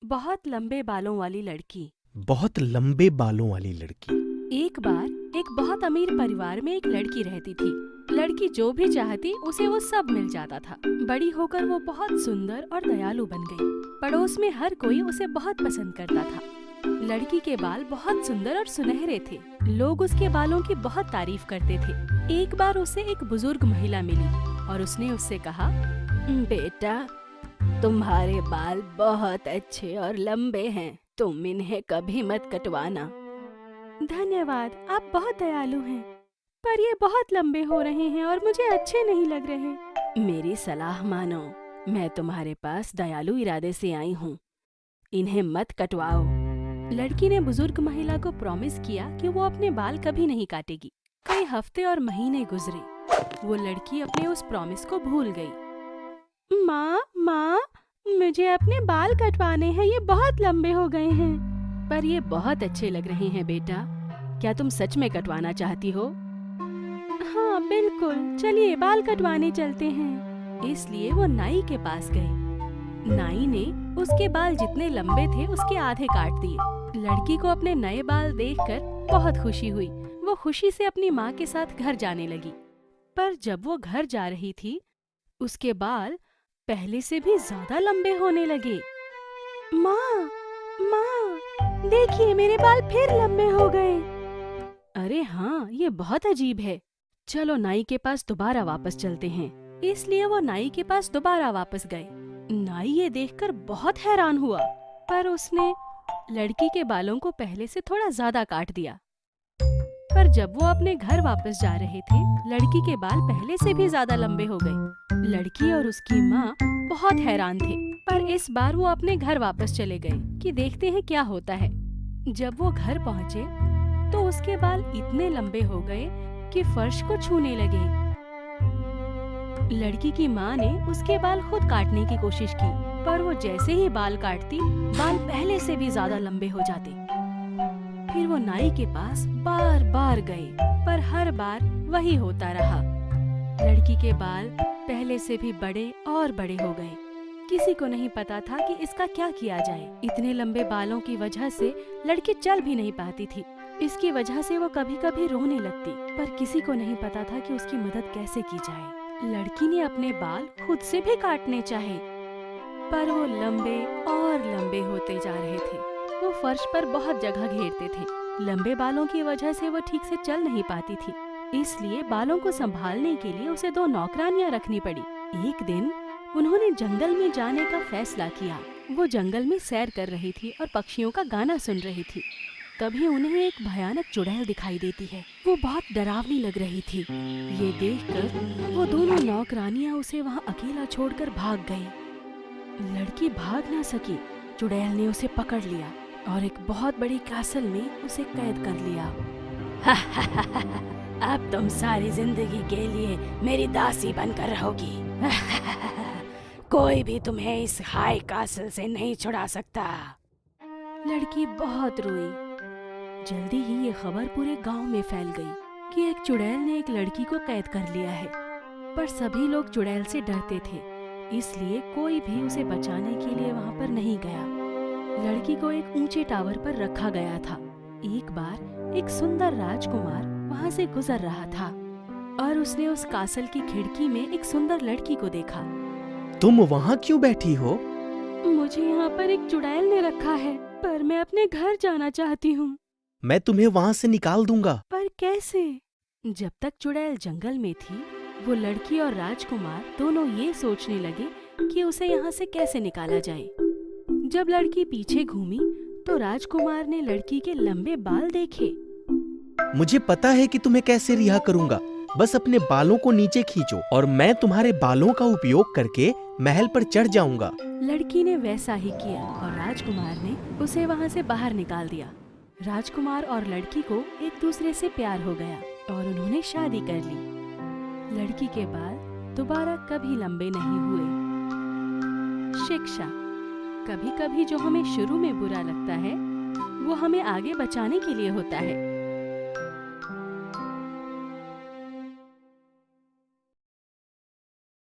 बहुत लंबे बालों वाली लड़की। बहुत लंबे बालों वाली लड़की। एक बार एक बहुत अमीर परिवार में एक लड़की रहती थी। लड़की जो भी चाहती उसे वो सब मिल जाता था। बड़ी होकर वो बहुत सुंदर और दयालु बन गई। पड़ोस में हर कोई उसे बहुत पसंद करता था। लड़की के बाल बहुत सुंदर और सुनहरे थे। लोग उसके बालों की बहुत तारीफ करते थे। एक बार उसे एक बुजुर्ग महिला मिली और उसने उससे कहा, बेटा, तुम्हारे बाल बहुत अच्छे और लंबे हैं, तुम इन्हें कभी मत कटवाना। धन्यवाद, आप बहुत दयालु हैं, पर ये बहुत लंबे हो रहे हैं और मुझे अच्छे नहीं लग रहे। मेरी सलाह मानो, मैं तुम्हारे पास दयालु इरादे से आई हूँ, इन्हें मत कटवाओ। लड़की ने बुजुर्ग महिला को प्रॉमिस किया कि वो अपने बाल कभी नहीं काटेगी। कई हफ्ते और महीने गुजरे, वो लड़की अपने उस प्रॉमिस को भूल गई। माँ, मुझे अपने बाल कटवाने हैं, ये बहुत लंबे हो गए हैं। पर ये बहुत अच्छे लग रहे हैं बेटा, क्या तुम सच में कटवाना चाहती हो? हाँ बिल्कुल, चलिए बाल कटवाने चलते हैं। इसलिए वो नाई के पास गए। नाई ने उसके बाल जितने लंबे थे उसके आधे काट दिए। लड़की को अपने नए बाल देखकर बहुत खुशी हुई। वो खुशी से अपनी माँ के साथ घर जाने लगी। पर जब वो घर जा रही थी, उसके बाल पहले से भी ज्यादा लंबे होने लगे। माँ, देखिए मेरे बाल फिर लंबे हो गए। अरे हाँ, ये बहुत अजीब है। चलो नाई के पास दोबारा वापस चलते हैं। इसलिए वो नाई के पास दोबारा वापस गए। नाई ये देखकर बहुत हैरान हुआ, पर उसने लड़की के बालों को पहले से थोड़ा ज्यादा काट दिया। पर जब वो अपने घर वापस जा रहे थे, लड़की के बाल पहले से भी ज्यादा लंबे हो गए। लड़की और उसकी माँ बहुत हैरान थे, पर इस बार वो अपने घर वापस चले गए कि देखते हैं क्या होता है। जब वो घर पहुँचे तो उसके बाल इतने लंबे हो गए कि फर्श को छूने लगे। लड़की की माँ ने उसके बाल खुद काटने की कोशिश की, पर वो जैसे ही बाल काटती, बाल पहले से भी ज्यादा लंबे हो जाते। फिर वो नाई के पास बार बार गए, पर हर बार वही होता रहा। लड़की के बाल पहले से भी बड़े और बड़े हो गए। किसी को नहीं पता था कि इसका क्या किया जाए। इतने लंबे बालों की वजह से लड़की चल भी नहीं पाती थी। इसकी वजह से वो कभी कभी रोने लगती, पर किसी को नहीं पता था कि उसकी मदद कैसे की जाए। लड़की ने अपने बाल खुद से भी काटने चाहे, पर वो लंबे और लंबे होते जा रहे थे। वो फर्श पर बहुत जगह घेरते थे। लंबे बालों की वजह से वो ठीक से चल नहीं पाती थी, इसलिए बालों को संभालने के लिए उसे 2 नौकरानियां रखनी पड़ी। एक दिन उन्होंने जंगल में जाने का फैसला किया। वो जंगल में सैर कर रही थी और पक्षियों का गाना सुन रही थी। तभी उन्हें एक भयानक चुड़ैल दिखाई देती है। वो बहुत डरावनी लग रही थी। ये देखकर वो दोनों नौकरानियां उसे वहाँ अकेला छोड़कर भाग गई। लड़की भाग ना सकी। चुड़ैल ने उसे पकड़ लिया और एक बहुत बड़ी कैसल में उसे कैद कर लिया। अब तुम सारी जिंदगी के लिए मेरी दासी बनकर रहोगी। कोई भी तुम्हें इस हाई कैसल से नहीं छुड़ा सकता। लड़की बहुत रोई। जल्दी ही ये खबर पूरे गांव में फैल गई कि एक चुड़ैल ने एक लड़की को कैद कर लिया है। पर सभी लोग चुड़ैल से डरते थे, इसलिए कोई भी उसे बचाने के लिए वहां पर नहीं गया। लड़की को एक ऊंचे टावर पर रखा गया था। एक बार एक सुंदर राजकुमार वहां से गुजर रहा था और उसने उस कासल की खिड़की में एक सुंदर लड़की को देखा। तुम वहाँ क्यों बैठी हो? मुझे यहाँ पर एक चुड़ैल ने रखा है, पर मैं अपने घर जाना चाहती हूँ। मैं तुम्हें वहाँ से निकाल दूंगा। पर कैसे? जब तक चुड़ैल जंगल में थी, वो लड़की और राजकुमार दोनों ये सोचने लगे कि उसे यहाँ से कैसे निकाला जाए। जब लड़की पीछे घूमी तो राजकुमार ने लड़की के लंबे बाल देखे। मुझे पता है कि तुम्हें कैसे रिहा करूंगा। बस अपने बालों को नीचे खींचो और मैं तुम्हारे बालों का उपयोग करके महल पर चढ़ जाऊंगा। लड़की ने वैसा ही किया और राजकुमार ने उसे वहाँ से बाहर निकाल दिया। राजकुमार और लड़की को एक दूसरे से प्यार हो गया और उन्होंने शादी कर ली। लड़की के बाल दोबारा कभी लंबे नहीं हुए। शिक्षा। कभी कभी जो हमें शुरू में बुरा लगता है, वो हमें आगे बचाने के लिए होता है।